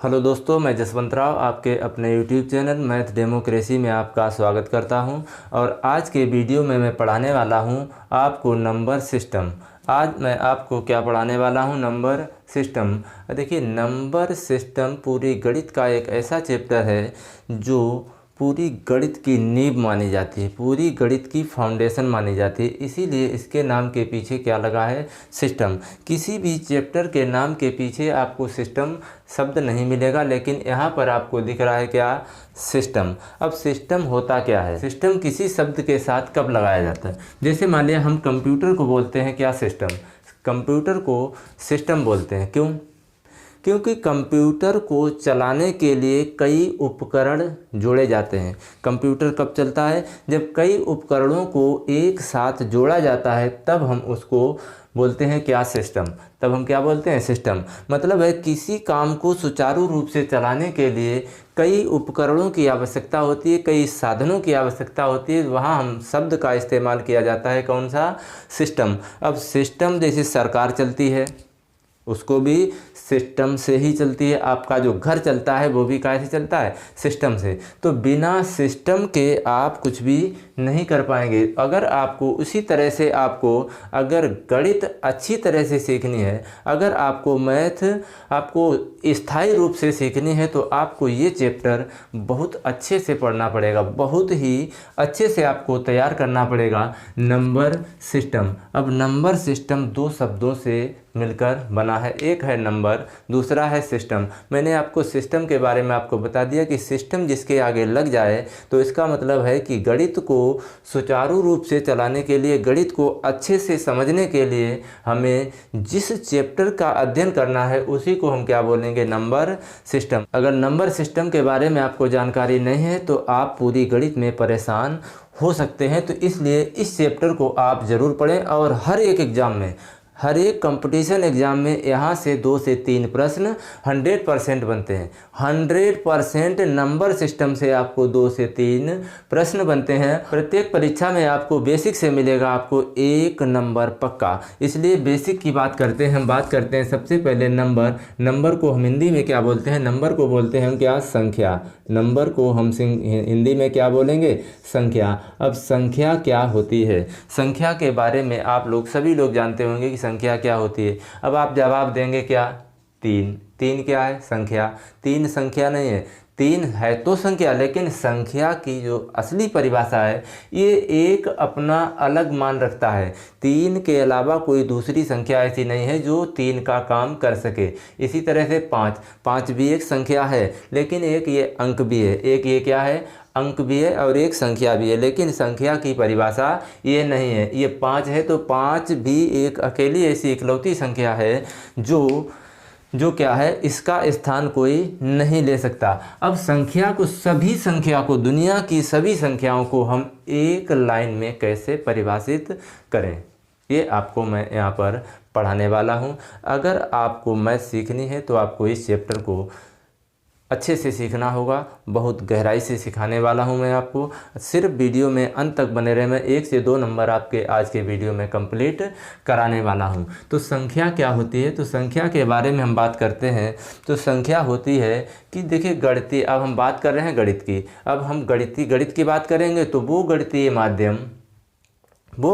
Hello दोस्तों, मैं जसवंत राव आपके अपने YouTube चैनल मैथ डेमोक्रेसी में आपका स्वागत करता हूं। और आज के वीडियो में मैं पढ़ाने वाला हूं आपको नंबर सिस्टम। आज मैं आपको क्या पढ़ाने वाला हूं? Number system. देखिए, नंबर सिस्टम पूरी गणित का एक ऐसा चैप्टर है जो पूरी गणित की नींव मानी जाती है, पूरी गणित की फाउंडेशन मानी जाती है। इसीलिए इसके नाम के पीछे क्या लगा है? सिस्टम। किसी भी चैप्टर के नाम के पीछे आपको सिस्टम शब्द नहीं मिलेगा, लेकिन यहाँ पर आपको दिख रहा है क्या? सिस्टम। अब सिस्टम होता क्या है? सिस्टम किसी शब्द के साथ कब लगाया जाता है? जैसे मान लिया हम कंप्यूटर को बोलते हैं क्या? सिस्टम। कंप्यूटर को सिस्टम बोलते हैं। क्यों? क्योंकि कंप्यूटर को चलाने के लिए कई उपकरण जोड़े जाते हैं। कंप्यूटर कब चलता है? जब कई उपकरणों को एक साथ जोड़ा जाता है, तब हम उसको बोलते हैं क्या? सिस्टम। तब हम क्या बोलते हैं? सिस्टम। मतलब है किसी काम को सुचारू रूप से चलाने के लिए कई उपकरणों की आवश्यकता होती है, कई साधनों की आवश्यकता होती है। वहाँ हम शब्द का इस्तेमाल किया जाता है कौन सा? सिस्टम। अब सिस्टम जैसे सरकार चलती है, उसको भी सिस्टम से ही चलती है। आपका जो घर चलता है वो भी कैसे चलता है? सिस्टम से। तो बिना सिस्टम के आप कुछ भी नहीं कर पाएंगे। अगर आपको उसी तरह से अगर गणित अच्छी तरह से सीखनी है, अगर आपको मैथ आपको स्थायी रूप से सीखनी है, तो आपको ये चैप्टर बहुत अच्छे से पढ़ना पड़ेगा, बहुत ही अच्छे से आपको तैयार करना पड़ेगा। Number system. अब नंबर सिस्टम दो शब्दों से मिलकर बना है। एक है नंबर, दूसरा है सिस्टम। मैंने आपको सिस्टम के बारे में आपको बता दिया कि सिस्टम जिसके आगे लग जाए तो इसका मतलब है कि गणित को सुचारू रूप से चलाने के लिए, गणित को अच्छे से समझने के लिए हमें जिस चैप्टर का अध्ययन करना है उसी को हम क्या बोलेंगे? Number system. अगर नंबर सिस्टम के बारे में आपको जानकारी नहीं है तो आप पूरी गणित में परेशान हो सकते हैं। तो इसलिए इस चैप्टर को आप ज़रूर पढ़ें। और हर एक एग्ज़ाम में, हर एक कंपटीशन एग्ज़ाम में यहाँ से 2 से 3 प्रश्न 100% बनते हैं। 100% नंबर सिस्टम से आपको 2 से 3 प्रश्न बनते हैं। प्रत्येक परीक्षा में आपको बेसिक से मिलेगा आपको 1 नंबर पक्का। इसलिए बेसिक की बात करते हैं। हम बात करते हैं सबसे पहले नंबर। नंबर को हम हिंदी में क्या बोलते हैं? नंबर को बोलते हैं हम क्या? संख्या। नंबर को हम हिंदी में क्या बोलेंगे? संख्या। अब संख्या क्या होती है? संख्या के बारे में आप लोग सभी लोग जानते होंगे कि संख्या क्या होती है। अब आप जवाब देंगे क्या? 3। 3 क्या है? संख्या। 3 संख्या नहीं है। 3 है तो संख्या, लेकिन संख्या की जो असली परिभाषा है, ये एक अपना अलग मान रखता है। 3 के अलावा कोई दूसरी संख्या ऐसी नहीं है जो 3 का काम कर सके। इसी तरह से 5। 5 भी एक संख्या है, लेकिन एक ये अंक भी है। एक ये क्या है? अंक भी है और एक संख्या भी है, लेकिन संख्या की परिभाषा ये नहीं है। ये 5 है तो 5 भी एक अकेली ऐसी इकलौती संख्या है जो क्या है? इसका स्थान कोई नहीं ले सकता। अब सभी संख्या को, दुनिया की सभी संख्याओं को हम एक लाइन में कैसे परिभाषित करें, ये आपको मैं यहाँ पर पढ़ाने वाला हूँ। अगर आपको मैथ सीखनी है तो आपको इस चैप्टर को अच्छे से सीखना होगा। बहुत गहराई से सिखाने वाला हूं मैं आपको। सिर्फ वीडियो में अंत तक बने रहे। मैं 1 से 2 नंबर आपके आज के वीडियो में कंप्लीट कराने वाला हूं। तो संख्या क्या होती है? तो संख्या के बारे में हम बात करते हैं। तो संख्या होती है कि देखिए, गणितीय, अब हम बात कर रहे हैं गणित की। अब हम गणित की बात करेंगे तो वो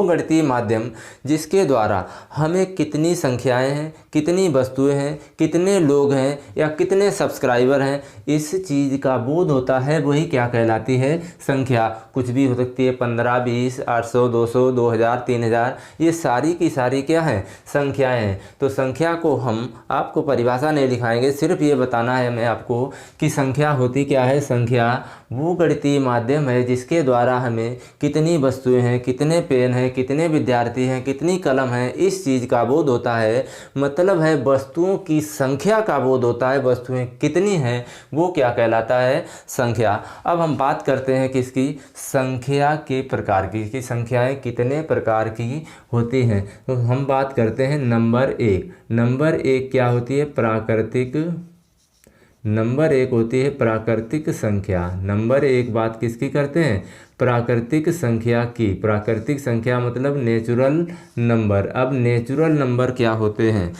गणितीय माध्यम जिसके द्वारा हमें कितनी संख्याएं हैं, कितनी वस्तुएं हैं, कितने लोग हैं या कितने सब्सक्राइबर हैं, इस चीज़ का बोध होता है, वही क्या कहलाती है? संख्या। कुछ भी हो सकती है, 15, 20, 800, 200, 2000, 3000, ये सारी की सारी क्या हैं? संख्याएं हैं। तो संख्या को हम आपको परिभाषा नहीं लिखाएंगे, सिर्फ ये बताना है हमें आपको कि संख्या होती क्या है। संख्या वो गणितीय माध्यम है जिसके द्वारा हमें कितनी वस्तुएं हैं, कितने पेन हैं, कितने विद्यार्थी हैं, कितनी कलम हैं, इस चीज़ का बोध होता है। मतलब है वस्तुओं की संख्या का बोध होता है। वस्तुएं कितनी हैं वो क्या कहलाता है? संख्या। अब हम बात करते हैं किसकी? संख्या के प्रकार की, कि संख्याएं कितने प्रकार की होती हैं। तो हम बात करते हैं नंबर 1। नंबर 1 क्या होती है? नंबर 1 होती है प्राकृतिक संख्या। नंबर 1 बात किसकी करते हैं? प्राकृतिक संख्या की। प्राकृतिक संख्या मतलब नेचुरल नंबर। अब नेचुरल नंबर क्या होते हैं?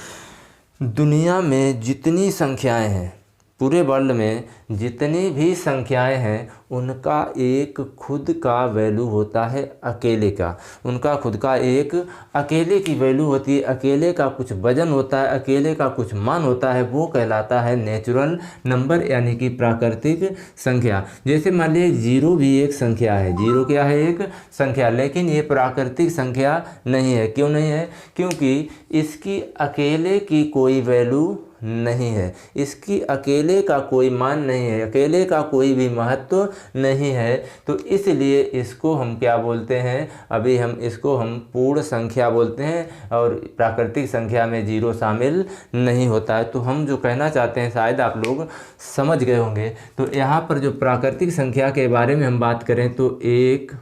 दुनिया में जितनी संख्याएं हैं, पूरे वर्ल्ड में जितनी भी संख्याएं हैं उनका एक खुद का वैल्यू होता है अकेले का, उनका खुद का एक अकेले की वैल्यू होती है, अकेले का कुछ वजन होता है, अकेले का कुछ मान होता है, वो कहलाता है नेचुरल नंबर यानी कि प्राकृतिक संख्या। जैसे मान लीजिए जीरो भी एक संख्या है, जीरो क्या है? एक संख्या, लेकिन ये प्राकृतिक संख्या नहीं है। क्यों नहीं है? क्योंकि इसकी अकेले की कोई वैल्यू नहीं है, इसकी अकेले का कोई मान नहीं है, अकेले का कोई भी महत्व नहीं है, तो इसलिए इसको हम क्या बोलते हैं? अभी हम इसको पूर्ण संख्या बोलते हैं और प्राकृतिक संख्या में जीरो शामिल नहीं होता है। तो हम जो कहना चाहते हैं शायद आप लोग समझ गए होंगे। तो यहाँ पर जो प्राकृतिक संख्या के बारे में हम बात करें तो 1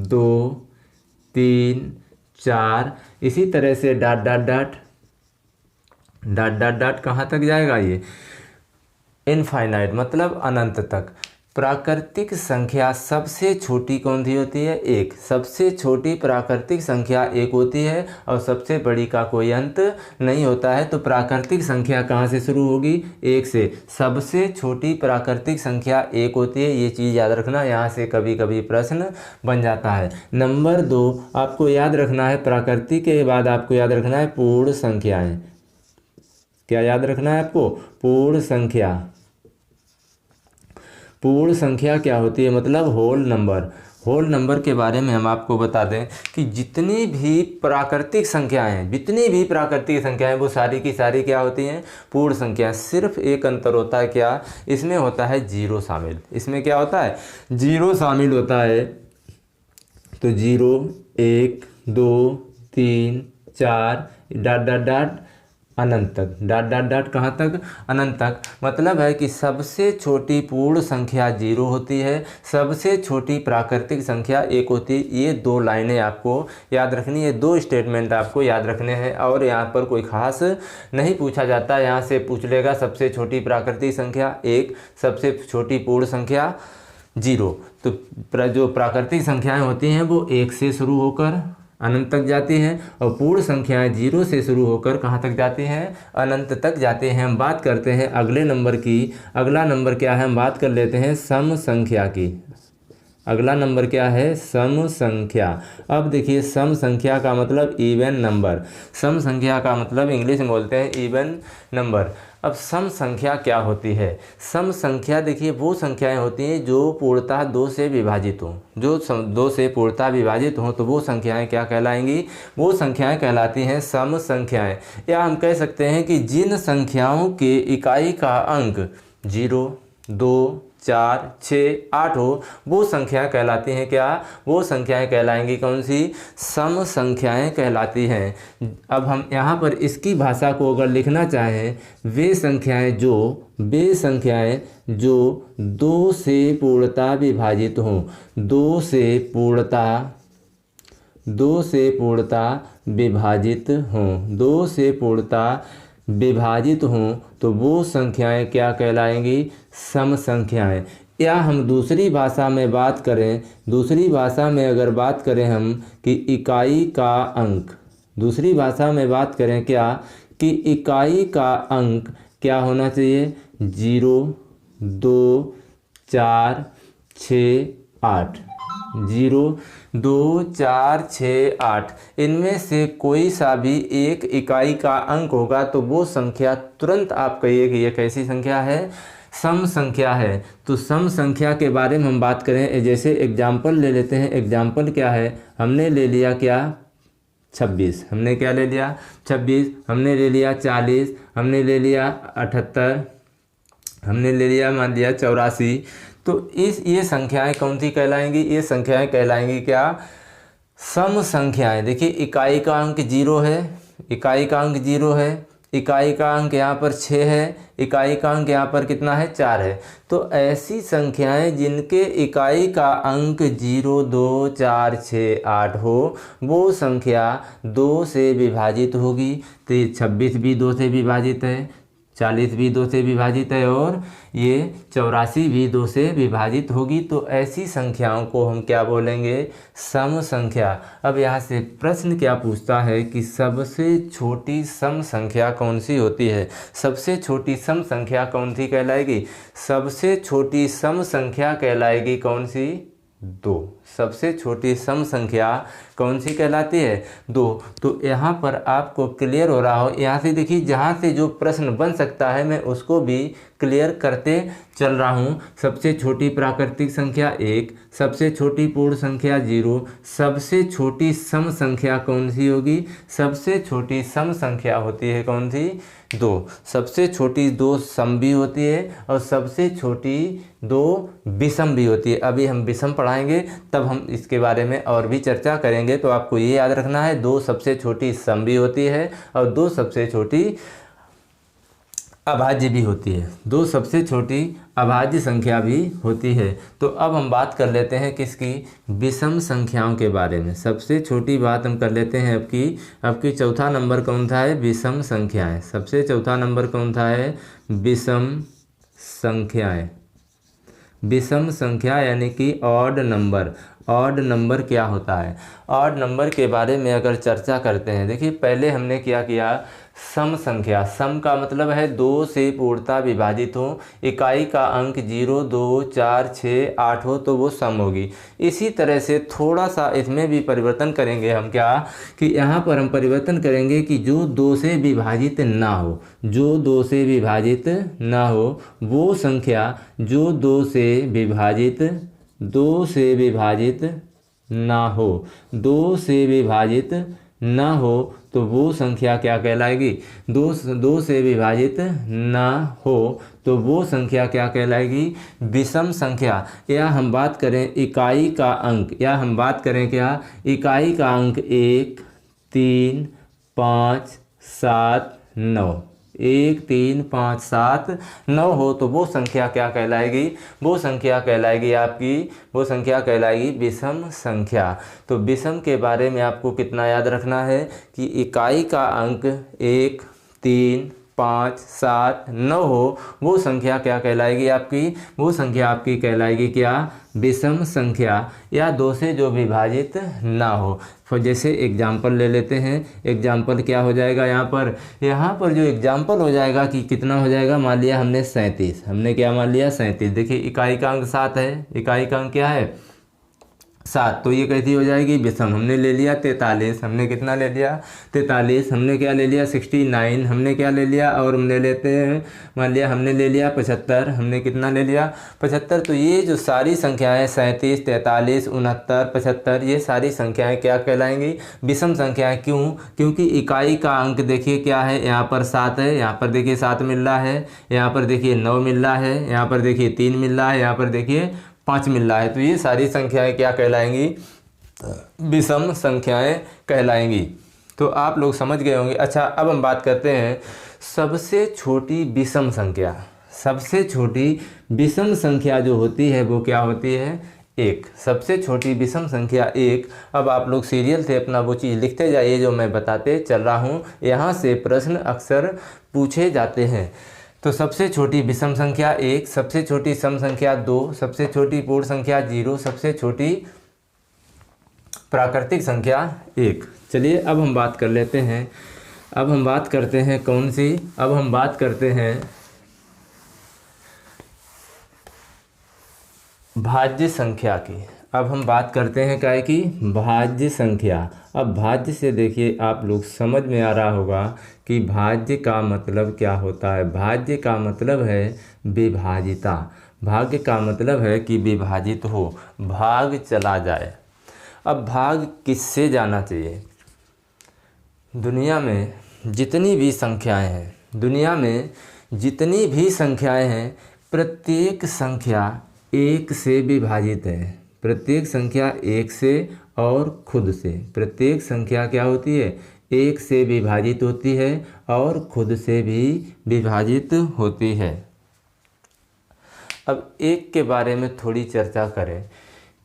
2 3 4 इसी तरह से dot dot dot dot dot dot कहाँ तक जाएगा? ये इनफाइनाइट मतलब अनंत तक। प्राकृतिक संख्या सबसे छोटी कौन सी होती है? एक। सबसे छोटी प्राकृतिक संख्या एक होती है और सबसे बड़ी का कोई अंत नहीं होता है। तो प्राकृतिक संख्या कहाँ से शुरू होगी? एक से। सबसे छोटी प्राकृतिक संख्या एक होती है, ये चीज़ याद रखना, यहाँ से कभी कभी प्रश्न बन जाता है। नंबर 2 आपको याद रखना है, प्राकृतिक के बाद आपको याद रखना है पूर्ण संख्याएँ। क्या याद रखना है आपको? पूर्ण संख्या। पूर्ण संख्या क्या होती है? मतलब होल नंबर। होल नंबर के बारे में हम आपको बता दें कि जितनी भी प्राकृतिक संख्याएं हैं, जितनी भी प्राकृतिक संख्याएं वो सारी की सारी क्या होती हैं? पूर्ण संख्या। सिर्फ एक अंतर होता है, क्या? इसमें होता है जीरो शामिल। इसमें क्या होता है? जीरो शामिल होता है। तो 0 1 2 3 4 डॉट डॉट डॉट अनंत तक, डॉट डॉट डॉट कहाँ तक? अनंत तक। मतलब है कि सबसे छोटी पूर्ण संख्या 0 होती है, सबसे छोटी प्राकृतिक संख्या 1 होती है। ये 2 लाइनें आपको याद रखनी है, 2 स्टेटमेंट आपको याद रखने हैं और यहाँ पर कोई खास नहीं पूछा जाता। यहाँ से पूछ लेगा सबसे छोटी प्राकृतिक संख्या 1, सबसे छोटी पूर्ण संख्या 0। तो जो प्राकृतिक संख्याएँ होती हैं वो 1 से शुरू होकर अनंत तक जाती हैं और पूर्ण संख्याएं 0 से शुरू होकर कहाँ तक जाती हैं? अनंत तक जाते हैं। हम बात करते हैं अगले नंबर की। अगला नंबर क्या है? हम बात कर लेते हैं सम संख्या की। अगला नंबर क्या है? सम संख्या। अब देखिए सम संख्या का मतलब इवन नंबर। सम संख्या का मतलब इंग्लिश में बोलते हैं इवन नंबर। अब सम संख्या क्या होती है? सम संख्या देखिए वो संख्याएं होती हैं जो पूर्णतः 2 से विभाजित हों। जो 2 से पूर्णतः विभाजित हों तो वो संख्याएं क्या कहलाएंगी? वो संख्याएं कहलाती हैं सम संख्याएं। या हम कह सकते हैं कि जिन संख्याओं के इकाई का अंक 0 2 4 6 8 हो वो संख्याएं कहलाती हैं क्या? वो संख्याएं कहलाएंगी कौन सी? सम संख्याएं कहलाती हैं। अब हम यहाँ पर इसकी भाषा को अगर लिखना चाहें, वे संख्याएं जो 2 से पूर्णतः विभाजित हों, 2 से पूर्णतः विभाजित हों, 2 से पूर्णतः विभाजित हों तो वो संख्याएं क्या कहलाएंगी? सम संख्याएं। या हम दूसरी भाषा में बात करें, दूसरी भाषा में अगर बात करें हम कि इकाई का अंक, दूसरी भाषा में बात करें क्या? कि इकाई का अंक क्या होना चाहिए? 0 2 4 6 8। 0 2 4 6 8 इनमें से कोई सा भी एक इकाई का अंक होगा तो वो संख्या तुरंत आप कहिए कि ये कैसी संख्या है? सम संख्या है। तो सम संख्या के बारे में हम बात करें, जैसे एग्जाम्पल ले लेते हैं। एग्जाम्पल क्या है? हमने ले लिया क्या? 26। हमने क्या ले लिया? 26। हमने ले लिया 40। हमने ले लिया 78। हमने ले लिया मान लिया 84। तो ये संख्याएं कौन सी कहलाएंगी? ये संख्याएं कहलाएंगी क्या? सम संख्याएं। देखिए इकाई का अंक 0 है, इकाई का अंक 0 है, इकाई का अंक यहाँ पर 6 है, इकाई का अंक यहाँ पर कितना है? 4 है। तो ऐसी संख्याएं जिनके इकाई का अंक 0 2 4 6 8 हो वो संख्या 2 से विभाजित होगी। तो 26 भी 2 से विभाजित है, 40 भी 2 से विभाजित है और ये 84 भी 2 से विभाजित होगी। तो ऐसी संख्याओं को हम क्या बोलेंगे? सम संख्या। अब यहाँ से प्रश्न क्या पूछता है कि सबसे छोटी सम संख्या कौन सी होती है? सबसे छोटी सम संख्या कौन सी कहलाएगी? सबसे छोटी सम संख्या कहलाएगी कौन सी? 2। सबसे छोटी सम संख्या कौन सी कहलाती है? 2। तो यहाँ पर आपको क्लियर हो रहा हो, यहाँ से देखिए जहाँ से जो प्रश्न बन सकता है मैं उसको भी क्लियर करते चल रहा हूँ। सबसे छोटी प्राकृतिक संख्या 1, सबसे छोटी पूर्ण संख्या 0, सबसे छोटी सम संख्या कौन सी होगी? सबसे छोटी सम संख्या होती है कौन सी? 2। सबसे छोटी 2 सम भी होती है और सबसे छोटी 2 विषम भी होती है। अभी हम विषम पढ़ाएंगे तब हम इसके बारे में और भी चर्चा करेंगे। तो आपको ये याद रखना है 2 सबसे छोटी सम भी होती है और 2 सबसे छोटी अभाज्य भी होती है। 2 सबसे छोटी अभाज्य संख्या भी होती है। तो अब हम बात कर लेते हैं किसकी? विषम संख्याओं के बारे में। सबसे छोटी बात हम कर लेते हैं आपकी चौथा नंबर कौन सा है? विषम संख्याएं। सबसे चौथा नंबर कौन सा है? विषम संख्याएं। विषम संख्या यानी कि ऑड नंबर। ऑड नंबर क्या होता है? ऑड नंबर के बारे में अगर चर्चा करते हैं, देखिए पहले हमने क्या किया? सम संख्या। सम का मतलब है 2 से पूर्णतः विभाजित हो, इकाई का अंक 0, 2, 4, 6, 8 हो तो वो सम होगी। इसी तरह से थोड़ा सा इसमें भी परिवर्तन करेंगे हम, क्या कि यहाँ पर हम परिवर्तन करेंगे कि जो 2 से विभाजित ना हो, जो 2 से विभाजित ना हो वो संख्या, जो 2 से विभाजित ना हो, 2 से विभाजित ना हो तो वो संख्या क्या कहलाएगी? 2 से विभाजित ना हो तो वो संख्या क्या कहलाएगी? विषम संख्या। या हम बात करें इकाई का अंक, या हम बात करें क्या? इकाई का अंक 1, 3, 5, 7, 9, 1, 3, 5, 7, 9 हो तो वो संख्या क्या कहलाएगी? वो संख्या कहलाएगी आपकी, वो संख्या कहलाएगी विषम संख्या। तो विषम के बारे में आपको कितना याद रखना है कि इकाई का अंक 1, 3, 5, 7, 9 हो वो संख्या क्या कहलाएगी आपकी? वो संख्या आपकी कहलाएगी क्या? विषम संख्या। या 2 से जो विभाजित ना हो। फिर जैसे एग्जाम्पल ले लेते हैं। एग्जाम्पल क्या हो जाएगा यहाँ पर जो एग्जाम्पल हो जाएगा कि कितना हो जाएगा? मान लिया हमने 37, हमने क्या मान लिया? 37। देखिए इकाई का अंक 7 है, इकाई का अंक क्या है? 7। तो ये कैसी हो जाएगी? विषम। हमने ले लिया 43, हमने कितना ले लिया? 43। हमने क्या ले लिया? 69, हमने क्या ले लिया? और हमने लेते हैं, मान लिया हमने ले लिया 75, हमने कितना ले लिया? 75। तो ये जो सारी संख्याएं 37, 43, 69, 75 ये सारी संख्याएं क्या कहलाएंगी? विषम संख्याएं। क्यों? क्योंकि इकाई का अंक देखिए क्या है? यहाँ पर 7 है, यहाँ पर देखिए 7 मिल रहा है, यहाँ पर देखिए 9 मिल रहा है, यहाँ पर देखिए 3 मिल रहा है, यहाँ पर देखिए 5 मिल रहा है। तो ये सारी संख्याएं क्या कहलाएंगी? विषम संख्याएं कहलाएंगी। तो आप लोग समझ गए होंगे। अच्छा अब हम बात करते हैं सबसे छोटी विषम संख्या। सबसे छोटी विषम संख्या जो होती है वो क्या होती है? 1। सबसे छोटी विषम संख्या 1। अब आप लोग सीरियल से अपना वो चीज़ लिखते जाइए जो मैं बताते चल रहा हूँ। यहाँ से प्रश्न अक्सर पूछे जाते हैं। तो सबसे छोटी विषम संख्या 1, सबसे छोटी सम संख्या 2, सबसे छोटी पूर्ण संख्या 0, सबसे छोटी प्राकृतिक संख्या 1। चलिए अब हम बात कर लेते हैं। अब हम बात करते हैं कौन सी? अब हम बात करते हैं भाज्य संख्या की। अब हम बात करते हैं क्या की? भाज्य संख्या। अब भाज्य से देखिए आप लोग समझ में आ रहा होगा कि भाज्य का मतलब क्या होता है। भाज्य का मतलब है विभाजिता। भाग्य का मतलब है कि विभाजित हो, भाग चला जाए। अब भाग किससे जाना चाहिए? दुनिया में जितनी भी संख्याएं हैं, दुनिया में जितनी भी संख्याएं हैं, प्रत्येक संख्या 1 से विभाजित है। प्रत्येक संख्या 1 से और खुद से। प्रत्येक संख्या क्या होती है? 1 से विभाजित होती है और खुद से भी विभाजित होती है। अब 1 के बारे में थोड़ी चर्चा करें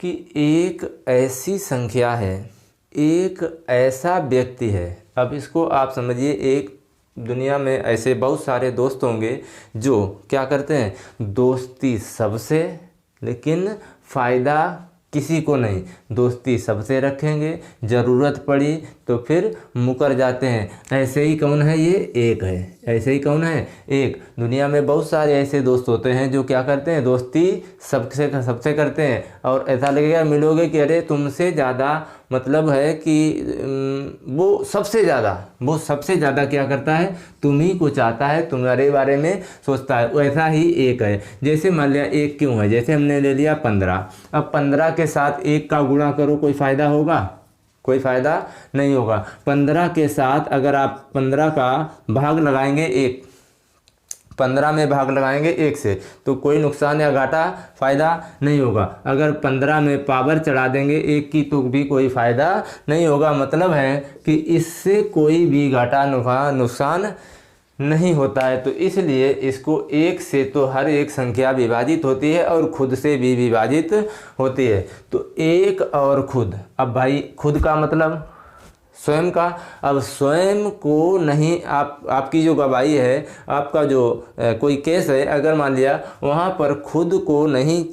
कि एक ऐसी संख्या है, एक ऐसा व्यक्ति है। अब इसको आप समझिए, एक दुनिया में ऐसे बहुत सारे दोस्त होंगे जो क्या करते हैं, दोस्ती सबसे लेकिन फ़ायदा किसी को नहीं, दोस्ती सबसे रखेंगे, ज़रूरत पड़ी तो फिर मुकर जाते हैं। ऐसे ही कौन है, ये एक है। ऐसे ही कौन है, एक। दुनिया में बहुत सारे ऐसे दोस्त होते हैं जो क्या करते हैं, दोस्ती सबसे करते हैं, और ऐसा लगेगा मिलोगे कि अरे तुमसे ज़्यादा, मतलब है कि वो सबसे ज़्यादा क्या करता है, तुम्ही को चाहता है, तुम्हारे बारे में सोचता है। वैसा ही एक है। जैसे मान लिया एक क्यों है, जैसे हमने ले लिया 15। अब 15 के साथ 1 का गुणा करो, कोई फ़ायदा होगा, कोई फ़ायदा नहीं होगा। 15 के साथ अगर आप 15 का भाग लगाएंगे 1, 15 में भाग लगाएंगे 1 से, तो कोई नुकसान या घाटा, फ़ायदा नहीं होगा। अगर 15 में पावर चढ़ा देंगे 1 की तो भी कोई फ़ायदा नहीं होगा। मतलब है कि इससे कोई भी घाटा नुकसान नहीं होता है। तो इसलिए इसको 1 से तो हर एक संख्या विभाजित होती है और खुद से भी विभाजित होती है। तो 1 और खुद, अब भाई खुद का मतलब स्वयं का। अब स्वयं को नहीं, आपकी जो गवाही है, आपका जो कोई केस है, अगर मान लिया वहाँ पर खुद को नहीं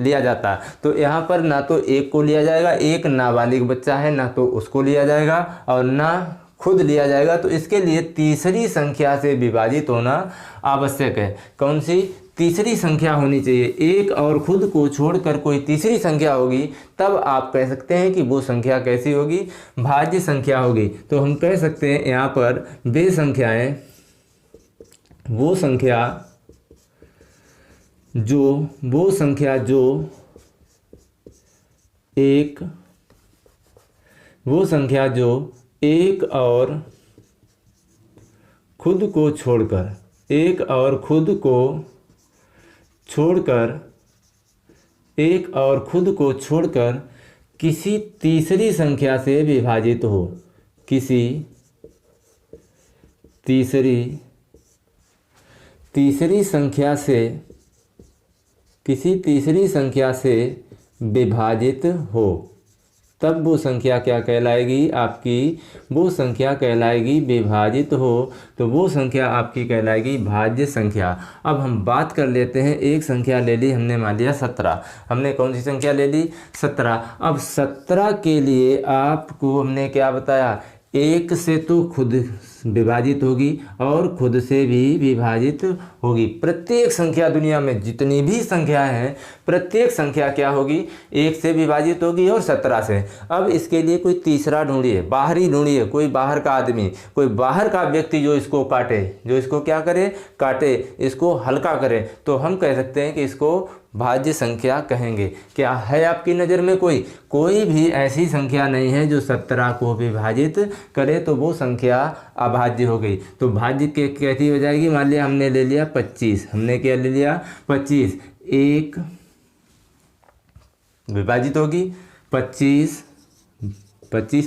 लिया जाता, तो यहाँ पर ना तो 1 को लिया जाएगा, एक नाबालिग बच्चा है, ना तो उसको लिया जाएगा और ना खुद लिया जाएगा। तो इसके लिए तीसरी संख्या से विभाजित होना आवश्यक है। कौन सी तीसरी संख्या होनी चाहिए? 1 और खुद को छोड़कर कोई तीसरी संख्या होगी, तब आप कह सकते हैं कि वो संख्या कैसी होगी, भाज्य संख्या होगी। तो हम कह सकते हैं यहाँ पर वे संख्याएं, वो संख्या जो 1 और खुद को छोड़कर किसी तीसरी संख्या से विभाजित हो, किसी तीसरी संख्या से विभाजित हो, तब वो संख्या क्या कहलाएगी आपकी? वो संख्या कहलाएगी विभाजित हो, तो वो संख्या आपकी कहलाएगी भाज्य संख्या। अब हम बात कर लेते हैं, एक संख्या ले ली हमने, मान लिया 17। हमने कौन सी संख्या ले ली? 17। अब 17 के लिए आपको हमने क्या बताया? 1 से तो खुद विभाजित होगी और खुद से भी विभाजित होगी। प्रत्येक संख्या, दुनिया में जितनी भी संख्याएं हैं, प्रत्येक संख्या क्या होगी? 1 से विभाजित होगी और 17 से। अब इसके लिए कोई तीसरा ढूंढिए, बाहरी ढूंढिए, कोई बाहर का आदमी, कोई बाहर का व्यक्ति जो इसको काटे, जो इसको क्या करे? काटे, इसको हल्का करे। तो हम कह सकते हैं कि इसको भाज्य संख्या कहेंगे। क्या है आपकी नज़र में कोई भी ऐसी संख्या नहीं है जो 17 को विभाजित करे, तो वो संख्या अभाज्य हो गई। तो भाज्य कैसी हो जाएगी? मान लिया हमने ले लिया 25, हमने क्या ले लिया? 25। 1 विभाजित होगी 25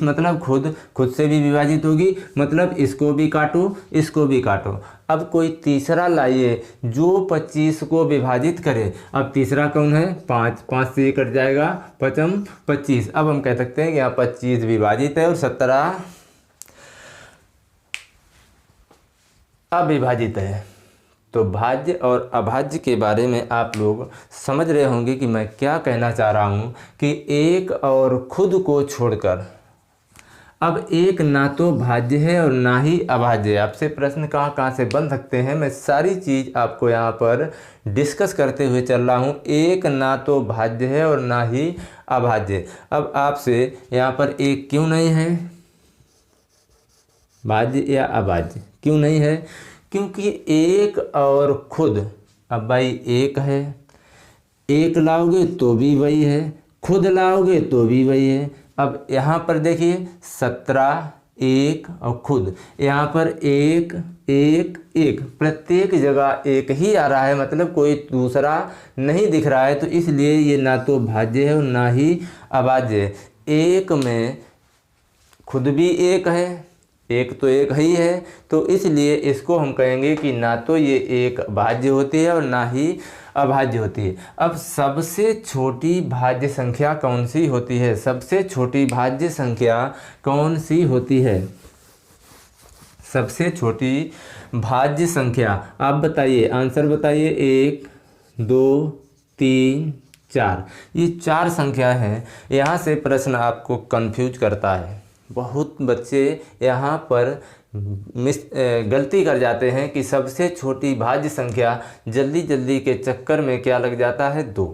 मतलब खुद से भी विभाजित होगी, मतलब इसको भी काटो, इसको भी काटो। अब कोई तीसरा लाइए जो 25 को विभाजित करे। अब तीसरा कौन है? 5 से ये कट जाएगा, 5 25। अब हम कह सकते हैं कि यहाँ 25 विभाजित है और 17 अविभाजित है। तो भाज्य और अभाज्य के बारे में आप लोग समझ रहे होंगे कि मैं क्या कहना चाह रहा हूँ कि 1 और खुद को छोड़कर, अब 1 ना तो भाज्य है और ना ही अभाज्य है। आपसे प्रश्न कहाँ से बन सकते हैं, मैं सारी चीज़ आपको यहाँ पर डिस्कस करते हुए चल रहा हूँ। 1 ना तो भाज्य है और ना ही अभाज्य। अब आपसे यहाँ पर 1 क्यों नहीं है? भाज्य या अभाज्य क्यों नहीं है? क्योंकि 1 और खुद, अब भाई 1 है, 1 लाओगे तो भी वही है, खुद लाओगे तो भी वही है। अब यहाँ पर देखिए 17, 1 और खुद, यहाँ पर 1 1 1, प्रत्येक जगह 1 ही आ रहा है, मतलब कोई दूसरा नहीं दिख रहा है। तो इसलिए ये ना तो भाज्य है और ना ही अभाज्य है। 1 में खुद भी 1 है, 1 तो 1 ही है, तो इसलिए इसको हम कहेंगे कि ना तो ये 1 भाज्य होती है और ना ही अभाज्य होती है। अब सबसे छोटी भाज्य संख्या कौन सी होती है? सबसे छोटी भाज्य संख्या कौन सी होती है? सबसे छोटी भाज्य संख्या। आप बताइए, आंसर बताइए। 1 2 3 4, ये 4 संख्या हैं। यहाँ से प्रश्न आपको कंफ्यूज करता है। बहुत बच्चे यहाँ पर गलती कर जाते हैं कि सबसे छोटी भाज्य संख्या जल्दी जल्दी के चक्कर में क्या लग जाता है, 2।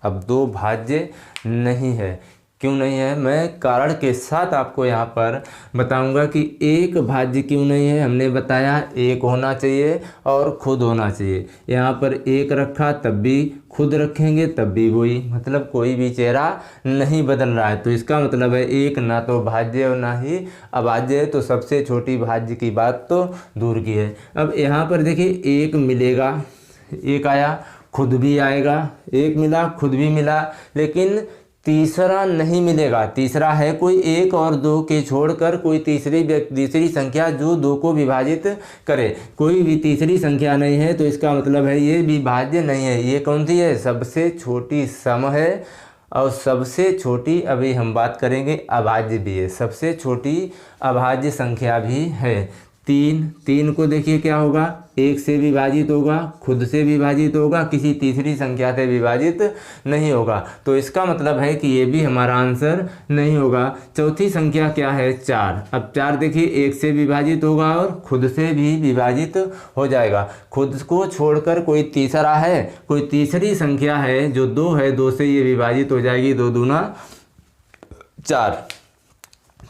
अब 2 भाज्य नहीं है। क्यों नहीं है, मैं कारण के साथ आपको यहाँ पर बताऊंगा कि 1 भाज्य क्यों नहीं है। हमने बताया 1 होना चाहिए और खुद होना चाहिए। यहाँ पर 1 रखा तब भी खुद रखेंगे तब भी वही, मतलब कोई भी चेहरा नहीं बदल रहा है। तो इसका मतलब है 1 ना तो भाज्य और ना ही अभाज्य है। तो सबसे छोटी भाज्य की बात तो दूर की है। अब यहाँ पर देखिए 1 मिलेगा, 1 आया, खुद भी आएगा, 1 मिला, खुद भी मिला, लेकिन तीसरा नहीं मिलेगा। तीसरा है कोई 1 और 2 के छोड़कर कोई तीसरी संख्या जो 2 को विभाजित करे। कोई भी तीसरी संख्या नहीं है, तो इसका मतलब है ये भी भाज्य नहीं है। ये कौन सी है, सबसे छोटी सम है। और सबसे छोटी, अभी हम बात करेंगे, अभाज्य भी है। सबसे छोटी अभाज्य संख्या भी है 3 को देखिए क्या होगा, 1 से विभाजित होगा, खुद से विभाजित होगा, किसी तीसरी संख्या से विभाजित नहीं होगा। तो इसका मतलब है कि ये भी हमारा आंसर नहीं होगा। चौथी संख्या क्या है, 4। अब 4 देखिए 1 से विभाजित होगा और खुद से भी विभाजित हो जाएगा। खुद को छोड़कर कोई तीसरा है, कोई तीसरी संख्या है जो 2 है, 2 से ये विभाजित हो जाएगी, 2 दूना 4।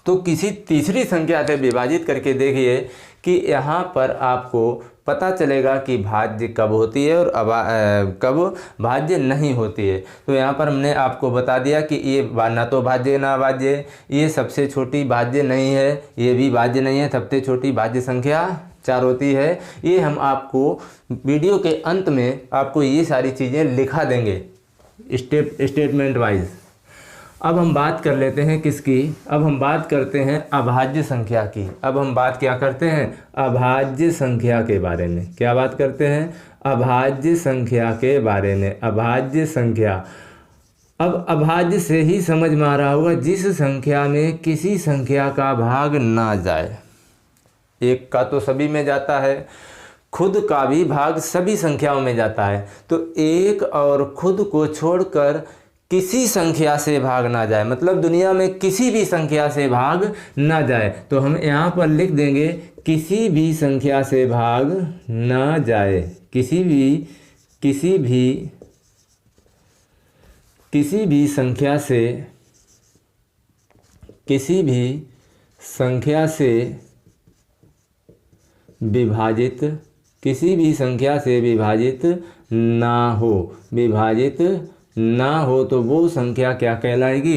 तो किसी तीसरी संख्या से विभाजित करके देखिए कि यहाँ पर आपको पता चलेगा कि भाज्य कब होती है और कब भाज्य नहीं होती है। तो यहाँ पर हमने आपको बता दिया कि ये ना तो भाज्य ना अभाज्य, ये सबसे छोटी भाज्य नहीं है, ये भी भाज्य नहीं है। सबसे छोटी भाज्य संख्या 4 होती है। ये हम आपको वीडियो के अंत में आपको ये सारी चीज़ें लिखा देंगे स्टेटमेंट वाइज। अब हम बात कर लेते हैं किसकी, अब हम बात करते हैं अभाज्य संख्या की। अब हम बात क्या करते हैं, अभाज्य संख्या के बारे में। क्या बात करते हैं, अभाज्य संख्या के बारे में। अभाज्य संख्या, अब अभाज्य से ही समझ में आ रहा होगा जिस संख्या में किसी संख्या का भाग ना जाए। 1 का तो सभी में जाता है, खुद का भी भाग सभी संख्याओं में जाता है। तो 1 और खुद को छोड़कर किसी संख्या से भाग ना जाए, मतलब दुनिया में किसी भी संख्या से भाग ना जाए। तो हम यहाँ पर लिख देंगे किसी भी संख्या से भाग ना जाए। किसी भी संख्या से विभाजित, किसी भी संख्या से विभाजित ना हो, विभाजित ना हो तो वो संख्या क्या कहलाएगी,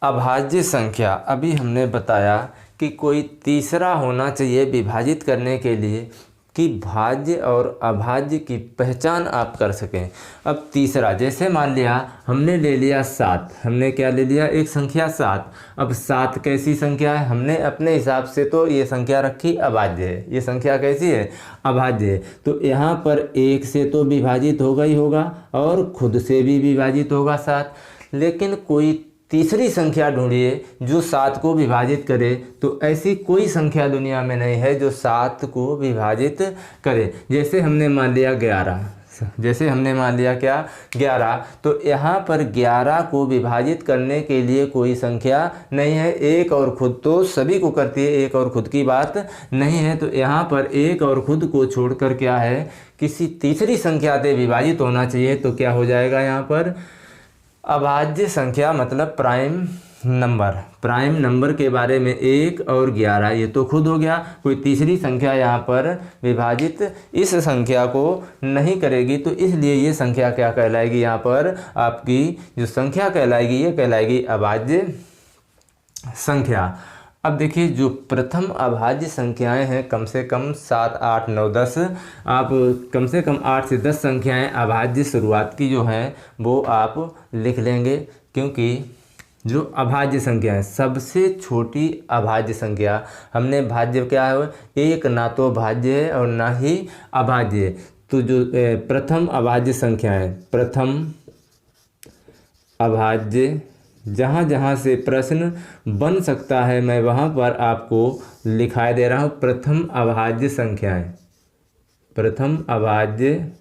अभाज्य संख्या। अभी हमने बताया कि कोई तीसरा होना चाहिए विभाजित करने के लिए कि भाज्य और अभाज्य की पहचान आप कर सकें। अब तीसरा, जैसे मान लिया हमने ले लिया 7, हमने क्या ले लिया, एक संख्या 7। अब 7 कैसी संख्या है, हमने अपने हिसाब से तो ये संख्या रखी अभाज्य है। ये संख्या कैसी है, अभाज्य है। तो यहाँ पर 1 से तो विभाजित होगा ही होगा और खुद से भी विभाजित होगा 7, लेकिन कोई तीसरी संख्या ढूंढिए जो 7 को विभाजित करे। तो ऐसी कोई संख्या दुनिया में नहीं है जो 7 को विभाजित करे। जैसे हमने मान लिया 11, जैसे हमने मान लिया क्या, 11। तो यहाँ पर 11 को विभाजित करने के लिए कोई संख्या नहीं है। 1 और खुद तो सभी को करती है, 1 और खुद की बात नहीं है। तो यहाँ पर 1 और खुद को छोड़कर क्या है, किसी तीसरी संख्या से विभाजित होना चाहिए। तो क्या हो जाएगा यहाँ पर, अभाज्य संख्या मतलब प्राइम नंबर। प्राइम नंबर के बारे में 1 और 11 ये तो खुद हो गया, कोई तीसरी संख्या यहाँ पर विभाजित इस संख्या को नहीं करेगी। तो इसलिए ये संख्या क्या कहलाएगी, यहाँ पर आपकी जो संख्या कहलाएगी ये कहलाएगी अभाज्य संख्या। अब देखिए जो प्रथम अभाज्य संख्याएं हैं कम से कम 7, 8, 9, 10, आप कम से कम 8 से 10 संख्याएं अभाज्य शुरुआत की जो हैं वो आप लिख लेंगे, क्योंकि जो अभाज्य संख्या है सबसे छोटी अभाज्य संख्या, हमने भाज्य क्या है, 1 ना तो भाज्य है और ना ही अभाज्य है। तो जो प्रथम अभाज्य संख्या है, प्रथम अभाज्य जहाँ जहाँ से प्रश्न बन सकता है मैं वहाँ पर आपको लिखाई दे रहा हूँ। प्रथम अभाज्य संख्याएं, प्रथम अभाज्य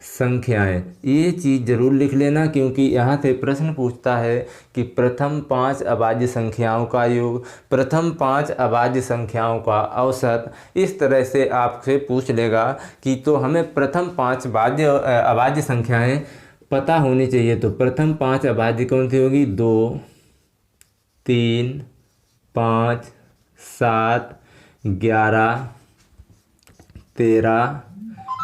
संख्याएं, ये चीज़ ज़रूर लिख लेना, क्योंकि यहाँ से प्रश्न पूछता है कि प्रथम 5 अभाज्य संख्याओं का योग, प्रथम 5 अभाज्य संख्याओं का औसत, इस तरह से आपसे पूछ लेगा कि तो हमें प्रथम 5 अभाज्य संख्याएं पता होनी चाहिए। तो प्रथम 5 अभाज्य कौन सी होगी? 2, 3, 5, 7, 11, 13,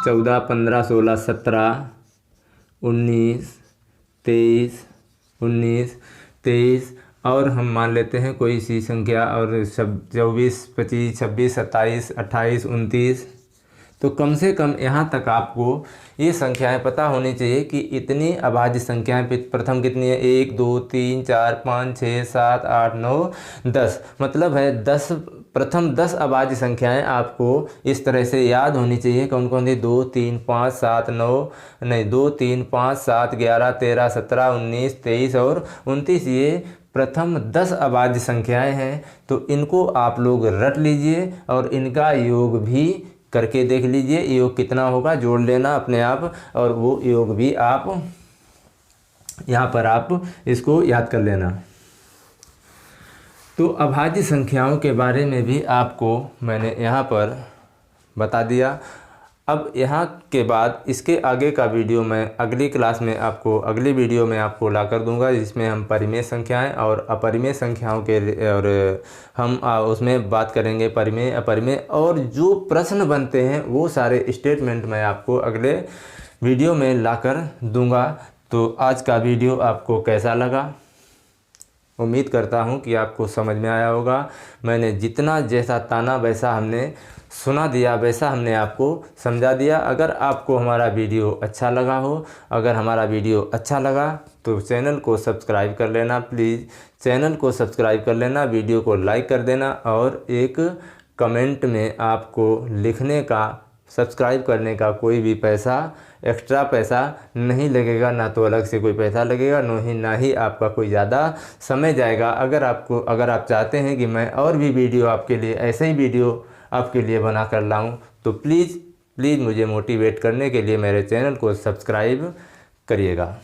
14, 15, 16, 17, 19, 23, 23 और हम मान लेते हैं कोई सी संख्या, और 24, 25, 26, 27, 28, 29। तो कम से कम यहाँ तक आपको ये संख्याएं पता होनी चाहिए कि इतनी अभाज्य संख्याएं प्रथम कितनी है? 1, 2, 3, 4, 5, 6, 7, 8, 9, 10। मतलब है 10, प्रथम 10 अभाज्य संख्याएं आपको इस तरह से याद होनी चाहिए। कौन कौन सी? 2, 3, 5, 7, 9, नहीं 2, 3, 5, 7, 11, 13, 17, 19, 23 और 29, ये प्रथम 10 अभाज्य संख्याएं हैं। तो इनको आप लोग रट लीजिए और इनका योग भी करके देख लीजिए, योग कितना होगा, जोड़ लेना अपने आप, और वो योग भी आप यहाँ पर आप इसको याद कर लेना। तो अभाज्य संख्याओं के बारे में भी आपको मैंने यहाँ पर बता दिया। अब यहाँ के बाद इसके आगे का वीडियो मैं अगली क्लास में आपको, अगली वीडियो में आपको ला कर दूँगा, जिसमें हम परिमेय संख्याएं और अपरिमेय संख्याओं के, और हम उसमें बात करेंगे परिमेय अपरिमेय, और जो प्रश्न बनते हैं वो सारे स्टेटमेंट मैं आपको अगले वीडियो में ला कर दूँगा। तो आज का वीडियो आपको कैसा लगा? उम्मीद करता हूँ कि आपको समझ में आया होगा। मैंने जितना जैसा ताना वैसा हमने सुना दिया, वैसा हमने आपको समझा दिया। अगर आपको हमारा वीडियो अच्छा लगा हो, अगर हमारा वीडियो अच्छा लगा तो चैनल को सब्सक्राइब कर लेना, प्लीज़ चैनल को सब्सक्राइब कर लेना, वीडियो को लाइक कर देना, और एक कमेंट में आपको लिखने का, सब्सक्राइब करने का कोई भी पैसा, एक्स्ट्रा पैसा नहीं लगेगा, ना तो अलग से कोई पैसा लगेगा, ना ही आपका कोई ज़्यादा समय जाएगा। अगर आप चाहते हैं कि मैं और भी वीडियो आपके लिए, ऐसे ही वीडियो आपके लिए बना कर लाऊं, तो प्लीज़ मुझे मोटिवेट करने के लिए मेरे चैनल को सब्सक्राइब करिएगा।